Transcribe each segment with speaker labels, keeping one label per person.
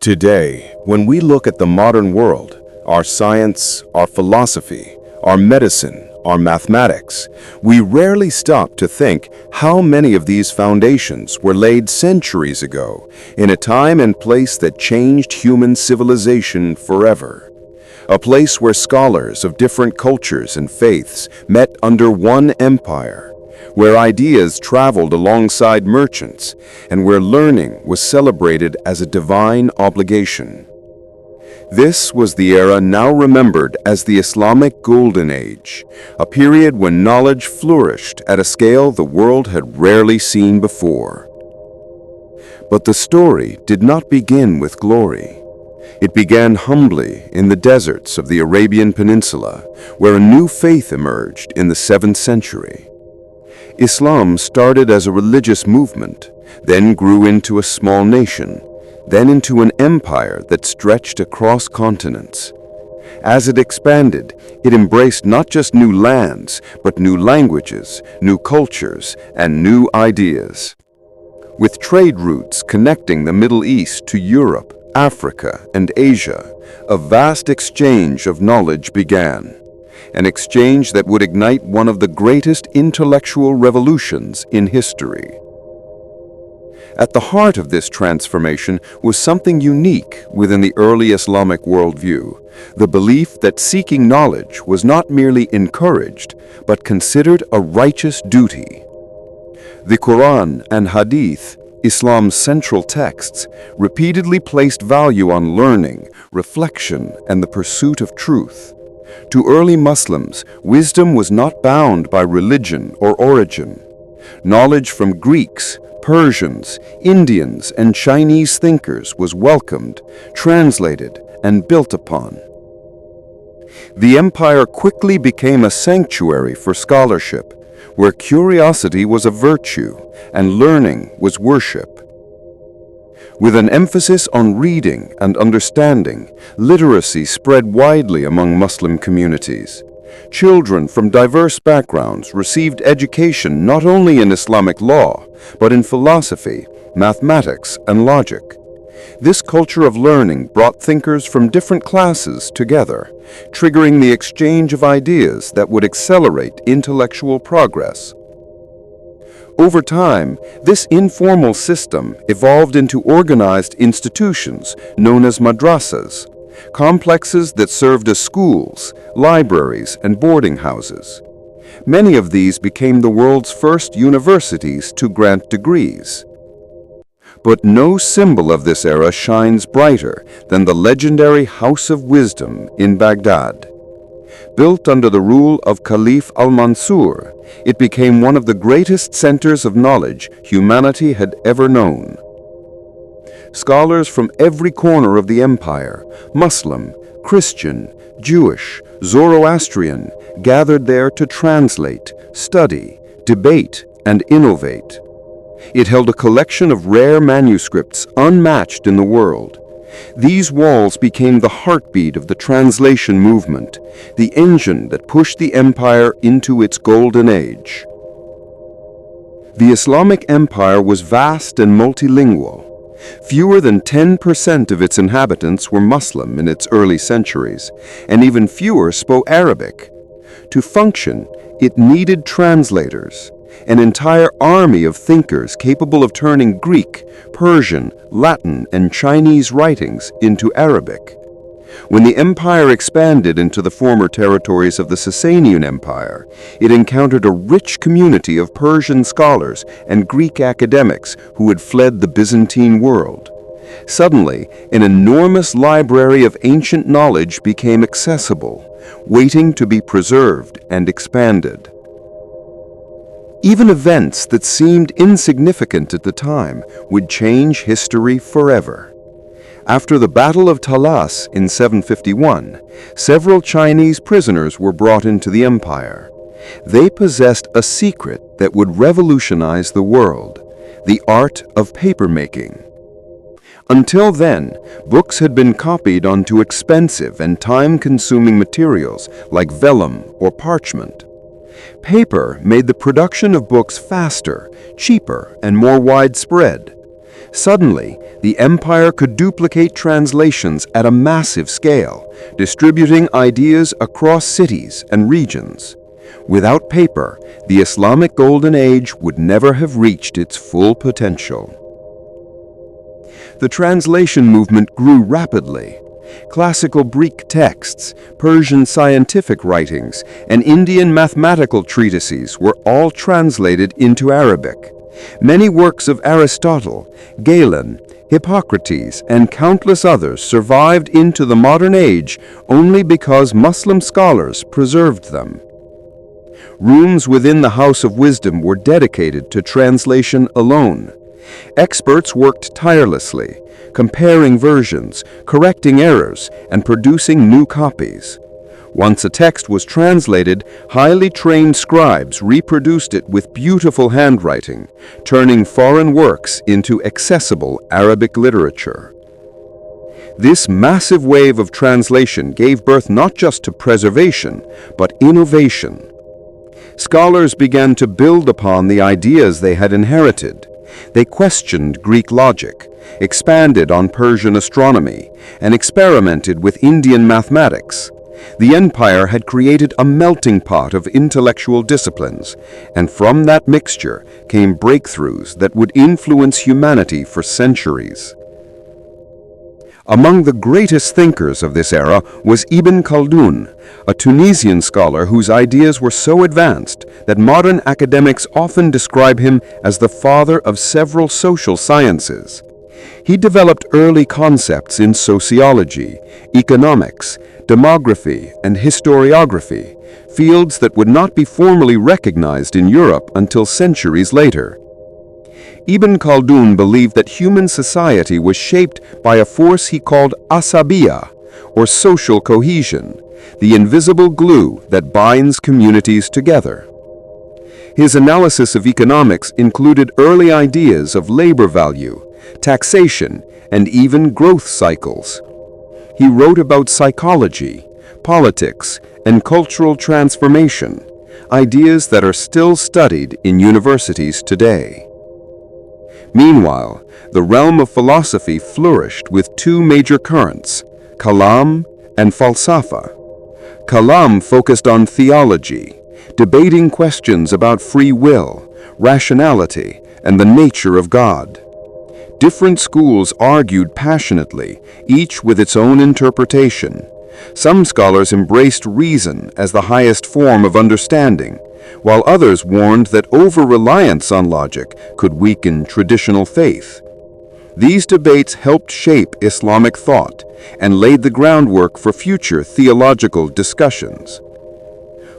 Speaker 1: Today, when we look at the modern world, our science, our philosophy, our medicine, our mathematics, we rarely stop to think how many of these foundations were laid centuries ago in a time and place that changed human civilization forever. A place where scholars of different cultures and faiths met under one empire, where ideas traveled alongside merchants, and where learning was celebrated as a divine obligation. This was the era now remembered as the Islamic Golden Age, a period when knowledge flourished at a scale the world had rarely seen before. But the story did not begin with glory. It began humbly in the deserts of the Arabian Peninsula, where a new faith emerged in the 7th century. Islam started as a religious movement, then grew into a small nation, then into an empire that stretched across continents. As it expanded, it embraced not just new lands, but new languages, new cultures, and new ideas. With trade routes connecting the Middle East to Europe, Africa, and Asia, a vast exchange of knowledge began. An exchange that would ignite one of the greatest intellectual revolutions in history. At the heart of this transformation was something unique within the early Islamic worldview, the belief that seeking knowledge was not merely encouraged, but considered a righteous duty. The Quran and Hadith, Islam's central texts, repeatedly placed value on learning, reflection, and the pursuit of truth. To early Muslims, wisdom was not bound by religion or origin. Knowledge from Greeks, Persians, Indians, and Chinese thinkers was welcomed, translated, and built upon. The empire quickly became a sanctuary for scholarship, where curiosity was a virtue and learning was worship. With an emphasis on reading and understanding, literacy spread widely among Muslim communities. Children from diverse backgrounds received education not only in Islamic law, but in philosophy, mathematics, and logic. This culture of learning brought thinkers from different classes together, triggering the exchange of ideas that would accelerate intellectual progress. Over time, this informal system evolved into organized institutions known as madrasas, complexes that served as schools, libraries, and boarding houses. Many of these became the world's first universities to grant degrees. But no symbol of this era shines brighter than the legendary House of Wisdom in Baghdad. Built under the rule of Caliph al-Mansur, it became one of the greatest centers of knowledge humanity had ever known. Scholars from every corner of the empire, Muslim, Christian, Jewish, Zoroastrian, gathered there to translate, study, debate, and innovate. It held a collection of rare manuscripts unmatched in the world. These walls became the heartbeat of the translation movement, the engine that pushed the empire into its golden age. The Islamic Empire was vast and multilingual. Fewer than 10% of its inhabitants were Muslim in its early centuries, and even fewer spoke Arabic. To function, it needed translators, an entire army of thinkers capable of turning Greek, Persian, Latin, and Chinese writings into Arabic. When the empire expanded into the former territories of the Sasanian Empire, it encountered a rich community of Persian scholars and Greek academics who had fled the Byzantine world. Suddenly, an enormous library of ancient knowledge became accessible, waiting to be preserved and expanded. Even events that seemed insignificant at the time would change history forever. After the Battle of Talas in 751, several Chinese prisoners were brought into the empire. They possessed a secret that would revolutionize the world, the art of papermaking. Until then, books had been copied onto expensive and time-consuming materials like vellum or parchment. Paper made the production of books faster, cheaper, and more widespread. Suddenly, the empire could duplicate translations at a massive scale, distributing ideas across cities and regions. Without paper, the Islamic Golden Age would never have reached its full potential. The translation movement grew rapidly. Classical Greek texts, Persian scientific writings, and Indian mathematical treatises were all translated into Arabic. Many works of Aristotle, Galen, Hippocrates, and countless others survived into the modern age only because Muslim scholars preserved them. Rooms within the House of Wisdom were dedicated to translation alone. Experts worked tirelessly, comparing versions, correcting errors, and producing new copies. Once a text was translated, highly trained scribes reproduced it with beautiful handwriting, turning foreign works into accessible Arabic literature. This massive wave of translation gave birth not just to preservation, but innovation. Scholars began to build upon the ideas they had inherited. They questioned Greek logic, expanded on Persian astronomy, and experimented with Indian mathematics. The empire had created a melting pot of intellectual disciplines, and from that mixture came breakthroughs that would influence humanity for centuries. Among the greatest thinkers of this era was Ibn Khaldun, a Tunisian scholar whose ideas were so advanced that modern academics often describe him as the father of several social sciences. He developed early concepts in sociology, economics, demography, and historiography, fields that would not be formally recognized in Europe until centuries later. Ibn Khaldun believed that human society was shaped by a force he called asabiya, or social cohesion, the invisible glue that binds communities together. His analysis of economics included early ideas of labor value, taxation, and even growth cycles. He wrote about psychology, politics, and cultural transformation, ideas that are still studied in universities today. Meanwhile, the realm of philosophy flourished with two major currents, Kalam and Falsafa. Kalam focused on theology, debating questions about free will, rationality, and the nature of God. Different schools argued passionately, each with its own interpretation. Some scholars embraced reason as the highest form of understanding, while others warned that over-reliance on logic could weaken traditional faith. These debates helped shape Islamic thought and laid the groundwork for future theological discussions.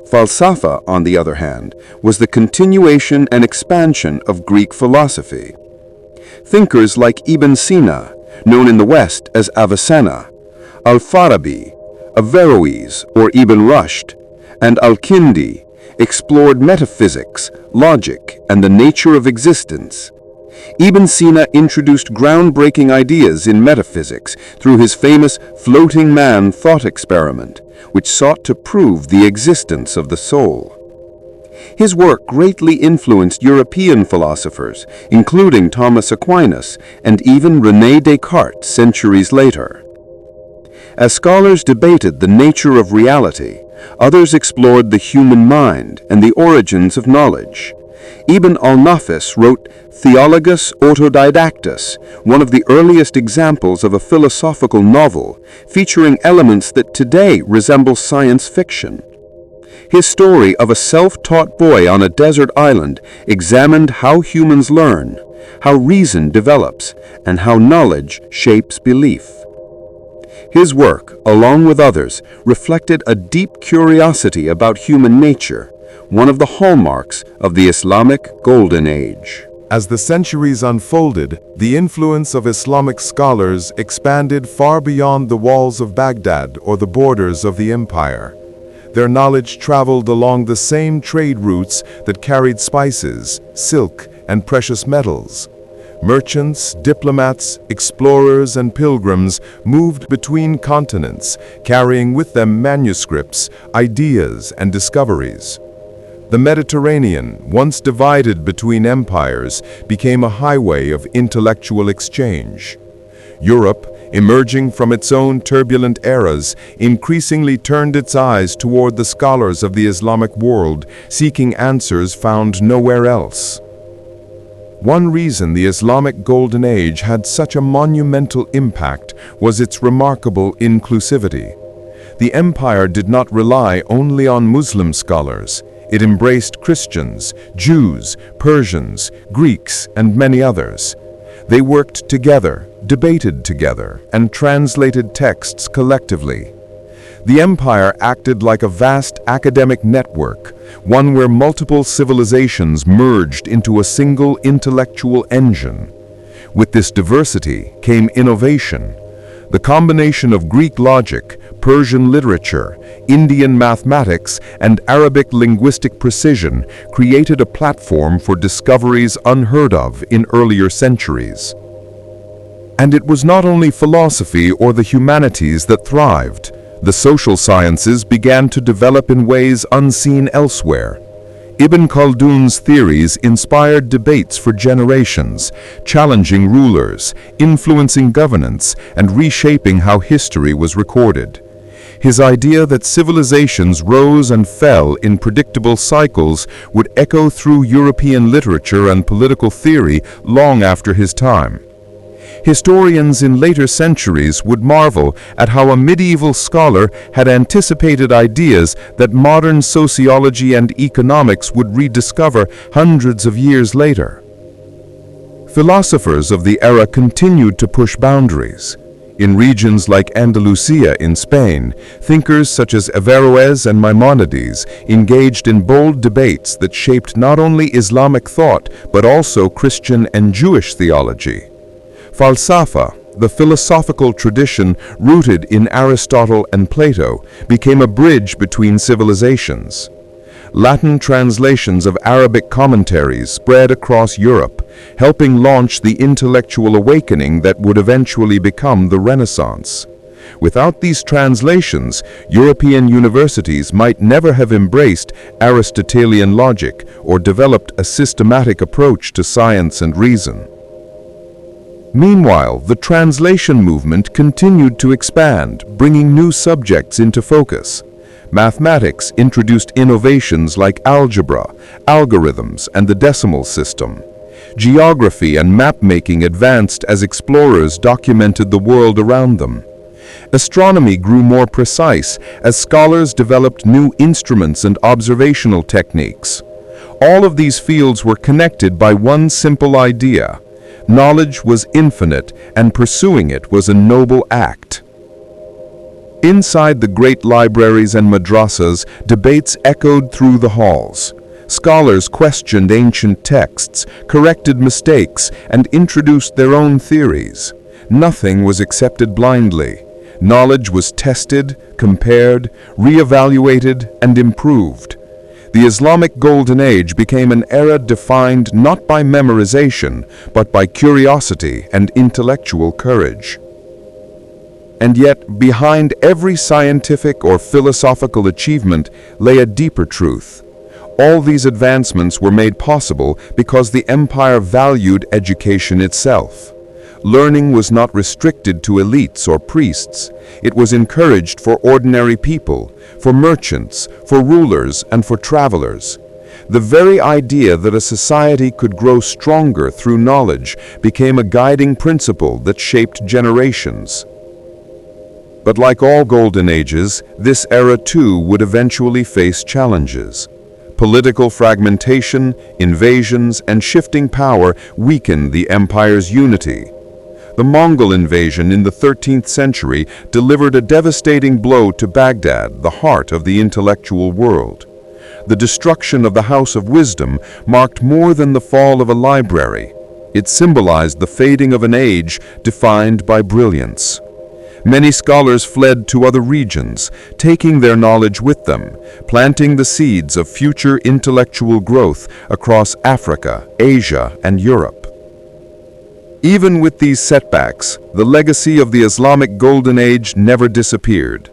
Speaker 1: Falsafa, on the other hand, was the continuation and expansion of Greek philosophy. Thinkers like Ibn Sina, known in the West as Avicenna, Al-Farabi, Averroes or Ibn Rushd, and Al-Kindi explored metaphysics, logic, and the nature of existence. Ibn Sina introduced groundbreaking ideas in metaphysics through his famous floating man thought experiment, which sought to prove the existence of the soul. His work greatly influenced European philosophers, including Thomas Aquinas and even René Descartes centuries later. As scholars debated the nature of reality, others explored the human mind and the origins of knowledge. Ibn al-Nafis wrote Theologus Autodidactus, one of the earliest examples of a philosophical novel, featuring elements that today resemble science fiction. His story of a self-taught boy on a desert island examined how humans learn, how reason develops, and how knowledge shapes belief. His work, along with others, reflected a deep curiosity about human nature, one of the hallmarks of the Islamic Golden Age.
Speaker 2: As the centuries unfolded, the influence of Islamic scholars expanded far beyond the walls of Baghdad or the borders of the empire. Their knowledge traveled along the same trade routes that carried spices, silk, and precious metals. Merchants, diplomats, explorers, and pilgrims moved between continents, carrying with them manuscripts, ideas, and discoveries. The Mediterranean, once divided between empires, became a highway of intellectual exchange. Europe, emerging from its own turbulent eras, increasingly turned its eyes toward the scholars of the Islamic world, seeking answers found nowhere else. One reason the Islamic Golden Age had such a monumental impact was its remarkable inclusivity. The empire did not rely only on Muslim scholars. It embraced Christians, Jews, Persians, Greeks, and many others. They worked together, debated together, and translated texts collectively. The empire acted like a vast academic network, one where multiple civilizations merged into a single intellectual engine. With this diversity came innovation. The combination of Greek logic, Persian literature, Indian mathematics, and Arabic linguistic precision created a platform for discoveries unheard of in earlier centuries. And it was not only philosophy or the humanities that thrived. The social sciences began to develop in ways unseen elsewhere. Ibn Khaldun's theories inspired debates for generations, challenging rulers, influencing governance, and reshaping how history was recorded. His idea that civilizations rose and fell in predictable cycles would echo through European literature and political theory long after his time. Historians in later centuries would marvel at how a medieval scholar had anticipated ideas that modern sociology and economics would rediscover hundreds of years later. Philosophers of the era continued to push boundaries. In regions like Andalusia in Spain, thinkers such as Averroes and Maimonides engaged in bold debates that shaped not only Islamic thought but also Christian and Jewish theology. Falsafa, the philosophical tradition rooted in Aristotle and Plato, became a bridge between civilizations. Latin translations of Arabic commentaries spread across Europe, helping launch the intellectual awakening that would eventually become the Renaissance. Without these translations, European universities might never have embraced Aristotelian logic or developed a systematic approach to science and reason. Meanwhile, the translation movement continued to expand, bringing new subjects into focus. Mathematics introduced innovations like algebra, algorithms, and the decimal system. Geography and map-making advanced as explorers documented the world around them. Astronomy grew more precise as scholars developed new instruments and observational techniques. All of these fields were connected by one simple idea: knowledge was infinite, and pursuing it was a noble act. Inside the great libraries and madrasas, debates echoed through the halls. Scholars questioned ancient texts, corrected mistakes, and introduced their own theories. Nothing was accepted blindly. Knowledge was tested, compared, re-evaluated, and improved. The Islamic Golden Age became an era defined not by memorization, but by curiosity and intellectual courage. And yet, behind every scientific or philosophical achievement lay a deeper truth. All these advancements were made possible because the empire valued education itself. Learning was not restricted to elites or priests. It was encouraged for ordinary people, for merchants, for rulers, and for travelers. The very idea that a society could grow stronger through knowledge became a guiding principle that shaped generations. But like all golden ages, this era too would eventually face challenges. Political fragmentation, invasions, and shifting power weakened the empire's unity. The Mongol invasion in the 13th century delivered a devastating blow to Baghdad, the heart of the intellectual world. The destruction of the House of Wisdom marked more than the fall of a library. It symbolized the fading of an age defined by brilliance. Many scholars fled to other regions, taking their knowledge with them, planting the seeds of future intellectual growth across Africa, Asia, and Europe. Even with these setbacks, the legacy of the Islamic Golden Age never disappeared.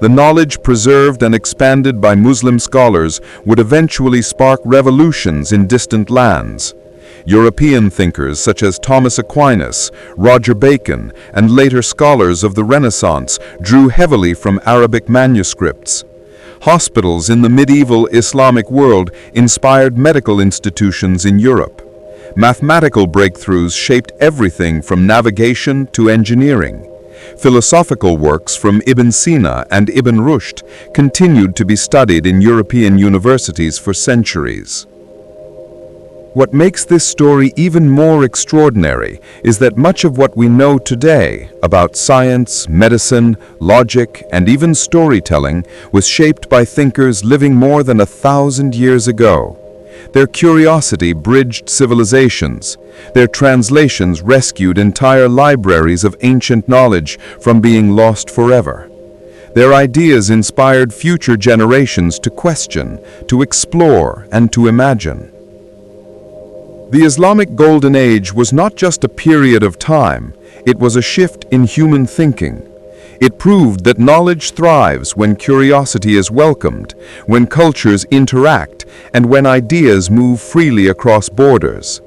Speaker 2: the knowledge preserved and expanded by Muslim scholars would eventually spark revolutions in distant lands. European thinkers such as Thomas Aquinas, Roger Bacon, and later scholars of the Renaissance drew heavily from Arabic manuscripts. Hospitals in the medieval Islamic world inspired medical institutions in Europe. Mathematical breakthroughs shaped everything from navigation to engineering. Philosophical works from Ibn Sina and Ibn Rushd continued to be studied in European universities for centuries. What makes this story even more extraordinary is that much of what we know today about science, medicine, logic, and even storytelling was shaped by thinkers living more than 1,000 years ago. Their curiosity bridged civilizations. Their translations rescued entire libraries of ancient knowledge from being lost forever. Their ideas inspired future generations to question, to explore, and to imagine. The Islamic Golden Age was not just a period of time, it was a shift in human thinking. It proved that knowledge thrives when curiosity is welcomed, when cultures interact, and when ideas move freely across borders.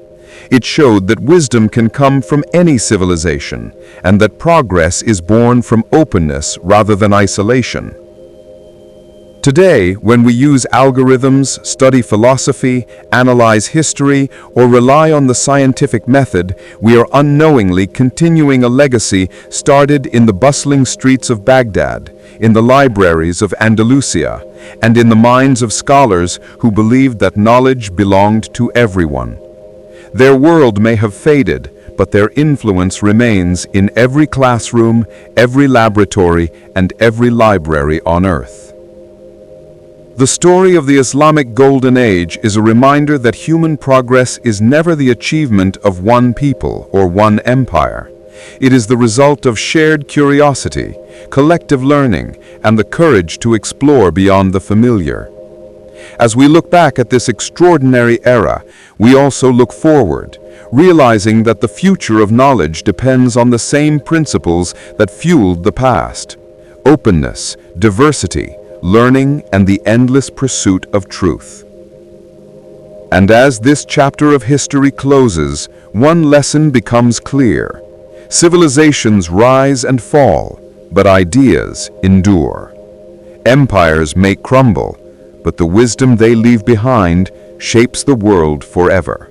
Speaker 2: It showed that wisdom can come from any civilization, and that progress is born from openness rather than isolation. Today, when we use algorithms, study philosophy, analyze history, or rely on the scientific method, we are unknowingly continuing a legacy started in the bustling streets of Baghdad, in the libraries of Andalusia, and in the minds of scholars who believed that knowledge belonged to everyone. Their world may have faded, but their influence remains in every classroom, every laboratory, and every library on Earth. The story of the Islamic Golden Age is a reminder that human progress is never the achievement of one people or one empire. It is the result of shared curiosity, collective learning, and the courage to explore beyond the familiar. As we look back at this extraordinary era, we also look forward, realizing that the future of knowledge depends on the same principles that fueled the past: openness, diversity, learning, and the endless pursuit of truth. And as this chapter of history closes, one lesson becomes clear. Civilizations rise and fall, but ideas endure. Empires may crumble, but the wisdom they leave behind shapes the world forever.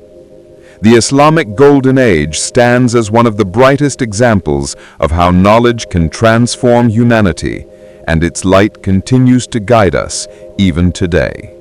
Speaker 2: The Islamic Golden Age stands as one of the brightest examples of how knowledge can transform humanity, and its light continues to guide us even today.